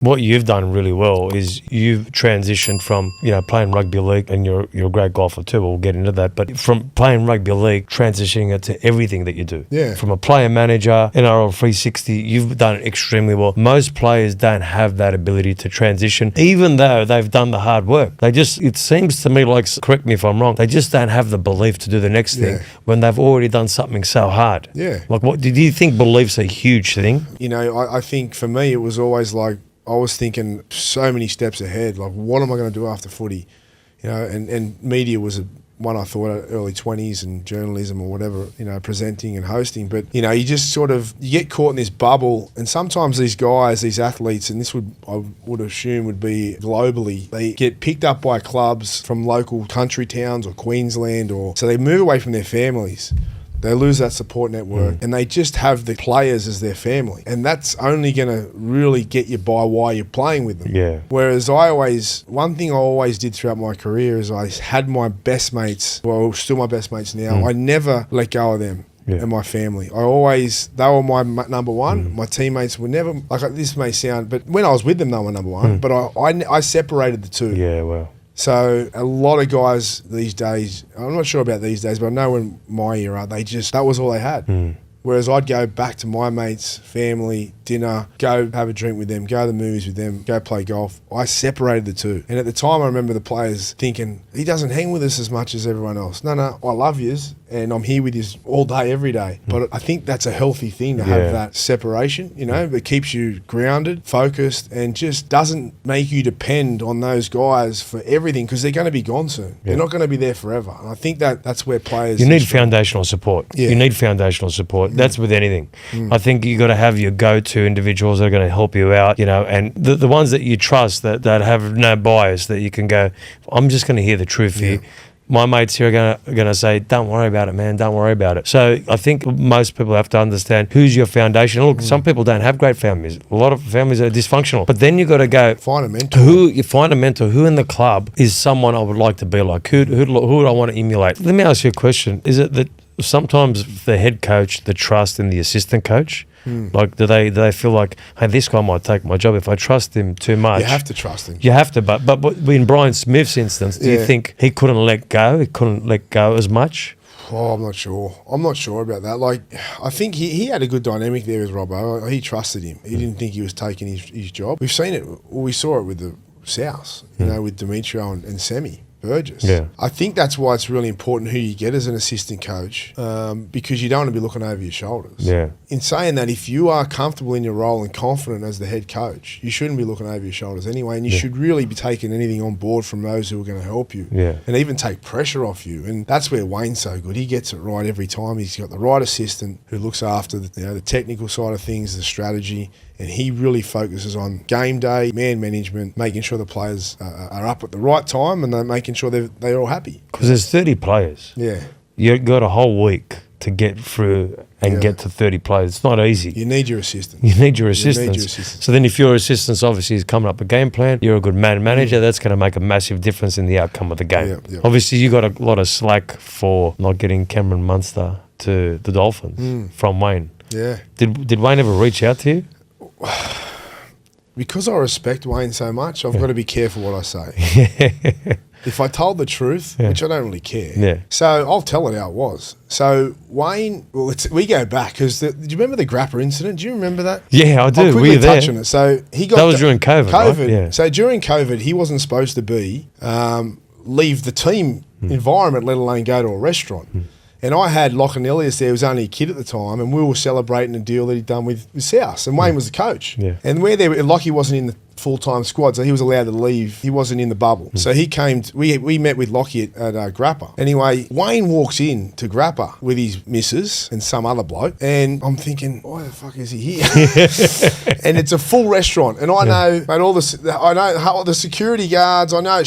What you've done really well is you've transitioned from, playing rugby league, and you're a great golfer too, we'll get into that, but from playing rugby league, transitioning it to everything that you do. Yeah. From a player manager, NRL 360, you've done it extremely well. Most players don't have that ability to transition, even though they've done the hard work. It seems to me like, correct me if I'm wrong, they just don't have the belief to do the next thing when they've already done something so hard. Yeah. Like, what did you think belief's a huge thing? I think for me, it was always like, I was thinking so many steps ahead. Like, what am I going to do after footy? And media was one I thought early 20s, and journalism or whatever, presenting and hosting. But, you just you get caught in this bubble. And sometimes these guys, these athletes, and I would assume would be globally, they get picked up by clubs from local country towns or Queensland, so they move away from their families. They lose that support network, and they just have the players as their family. And that's only going to really get you by while you're playing with them. Yeah. Whereas one thing I always did throughout my career is I had my best mates, well, still my best mates now. I never let go of them. Yeah. And my family. They were my number one. My teammates were never, this may sound, but when I was with them, they were number one. But I separated the two. Yeah, well. So a lot of guys these days, I'm not sure about these days, but I know in my era, that was all they had. Whereas I'd go back to my mates, family, dinner, go have a drink with them, go to the movies with them, go play golf. I separated the two. And at the time, I remember the players thinking, he doesn't hang with us as much as everyone else. No, I love yous, and I'm here with yous all day, every day. But I think that's a healthy thing to have that separation, It keeps you grounded, focused, and just doesn't make you depend on those guys for everything, because they're going to be gone soon. They're not going to be there forever. And I think that's where players... You need foundational support. Yeah. You need foundational support. That's with anything. I think you got to have your go-to individuals that are going to help you out, and the ones that you trust that have no bias, that you can go, I'm just going to hear the truth here. My mates here are going to say, don't worry about it, man, don't worry about it. So I think most people have to understand who's your foundation. Look, some people don't have great families. A lot of families are dysfunctional. But then you got to go... Find a mentor. Who in the club is someone I would like to be like? Who would I want to emulate? Let me ask you a question. Is it that sometimes the head coach, the trust in the assistant coach, like do they feel like, hey, this guy might take my job if I trust him too much? You have to trust him. You have to, but in Brian Smith's instance, do you think he couldn't let go? He couldn't let go as much? Oh, I'm not sure. I'm not sure about that. I think he had a good dynamic there with Robbo. He trusted him. He didn't think he was taking his job. We've seen it. We saw it with the South, with Demetrio and Semi Burgess. Yeah. I think that's why it's really important who you get as an assistant coach, because you don't want to be looking over your shoulders. Yeah. In saying that, if you are comfortable in your role and confident as the head coach, you shouldn't be looking over your shoulders anyway, and you should really be taking anything on board from those who are going to help you and even take pressure off you. And that's where Wayne's so good. He gets it right every time. He's got the right assistant who looks after the technical side of things, the strategy, and he really focuses on game day, man management, making sure the players are up at the right time, and they're making sure they're all happy. Because there's 30 players. Yeah. You got a whole week to get through and get to 30 players. It's not easy. You need your assistant. You need your assistants. So then if your assistants obviously is coming up a game plan, you're a good man manager, that's going to make a massive difference in the outcome of the game. Yeah. Obviously, you got a lot of slack for not getting Cameron Munster to the Dolphins from Wayne. Yeah. Did Wayne ever reach out to you? Because I respect Wayne so much, I've got to be careful what I say. If I told the truth, which I don't really care, so I'll tell it how it was. So Wayne, we go back because do you remember the Grappa incident? Do you remember that? Yeah, I do. I'll quickly Were you there? touch on it. So he got that was during COVID. Right? Yeah. So during COVID, he wasn't supposed to leave the team environment, let alone go to a restaurant. And I had Lachlan Elias there, who was only a kid at the time, and we were celebrating a deal that he'd done with South, and Wayne was the coach. Yeah. And Lockie wasn't in the full-time squad, so he was allowed to leave. He wasn't in the bubble. So he came, we met with Lockie at Grappa. Anyway, Wayne walks in to Grappa with his missus and some other bloke, and I'm thinking, why the fuck is he here? And it's a full restaurant, and I know, mate, I know the security guards, I know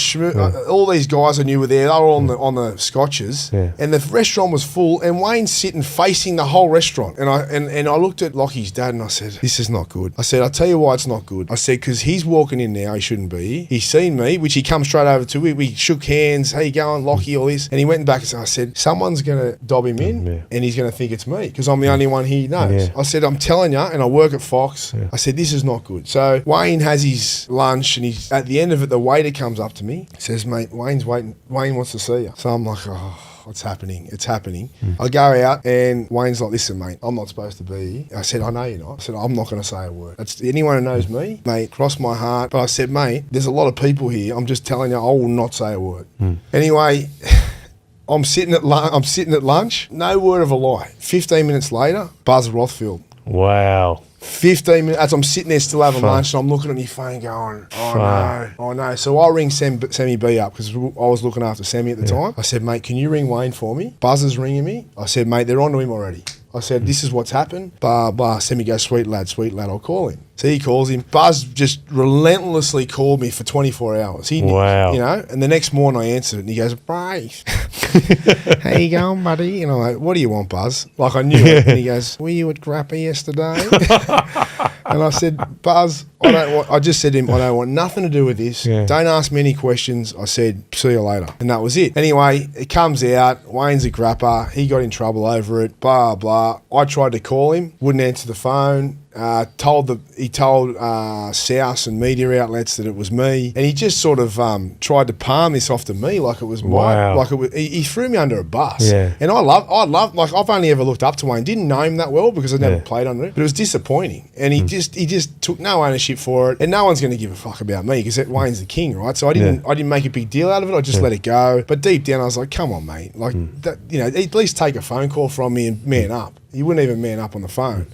all these guys I knew were there, they were all on the scotches, and the restaurant was full, and Wayne's sitting facing the whole restaurant, and I looked at Lockie's dad and I said, this is not good. I said, I'll tell you why it's not good. I said, because he's he's walking in now. He shouldn't be. He's seen me, which he comes straight over to. We shook hands. How you going, Lockie? All this. And he went back and said, I said, someone's going to dob him in and he's going to think it's me because I'm the only one he knows. I said, I'm telling you, and I work at Fox. I said, this is not good. So Wayne has his lunch and he's at the end of it, the waiter comes up to me, says, mate, Wayne's waiting. Wayne wants to see you. So I'm like, oh. What's happening? It's happening. I go out and Wayne's like, listen, mate, I'm not supposed to be here. I said, I know you're not. I said, I'm not going to say a word. That's anyone who knows me, mate, cross my heart. But I said, mate, there's a lot of people here. I'm just telling you, I will not say a word. Anyway, I'm sitting at lunch. No word of a lie. 15 minutes later, Buzz Rothfield. Wow. 15 minutes, as I'm sitting there still having lunch, and I'm looking at my phone going, oh no. So I ring Sammy B up because I was looking after Sammy at the time. I said, mate, can you ring Wayne for me? Buzz is ringing me. I said, mate, they're on to him already. I said, this is what's happened. Blah, blah. Sammy goes, sweet lad, I'll call him. So he calls him. Buzz just relentlessly called me for 24 hours. He knew, you know, and the next morning I answered it and he goes, Braith, how you going, buddy? And I'm like, what do you want, Buzz? Like I knew it. And he goes, were you at Grappa yesterday? And I said, Buzz, I just said to him, I don't want nothing to do with this. Don't ask me any questions. I said, see you later. And that was it. Anyway, it comes out, Wayne's a Grappa. He got in trouble over it, blah, blah. I tried to call him, wouldn't answer the phone. He told South and media outlets that it was me, and he just sort of tried to palm this off to me like it was he threw me under a bus. And I love like I've only ever looked up to Wayne, didn't know him that well because I never played under him, but it was disappointing, and he just took no ownership for it, and no one's going to give a fuck about me because Wayne's the king, right? So I didn't make a big deal out of it. I just let it go, but deep down I was like, come on, mate, like that, you know, at least take a phone call from me and man up. He wouldn't even man up on the phone.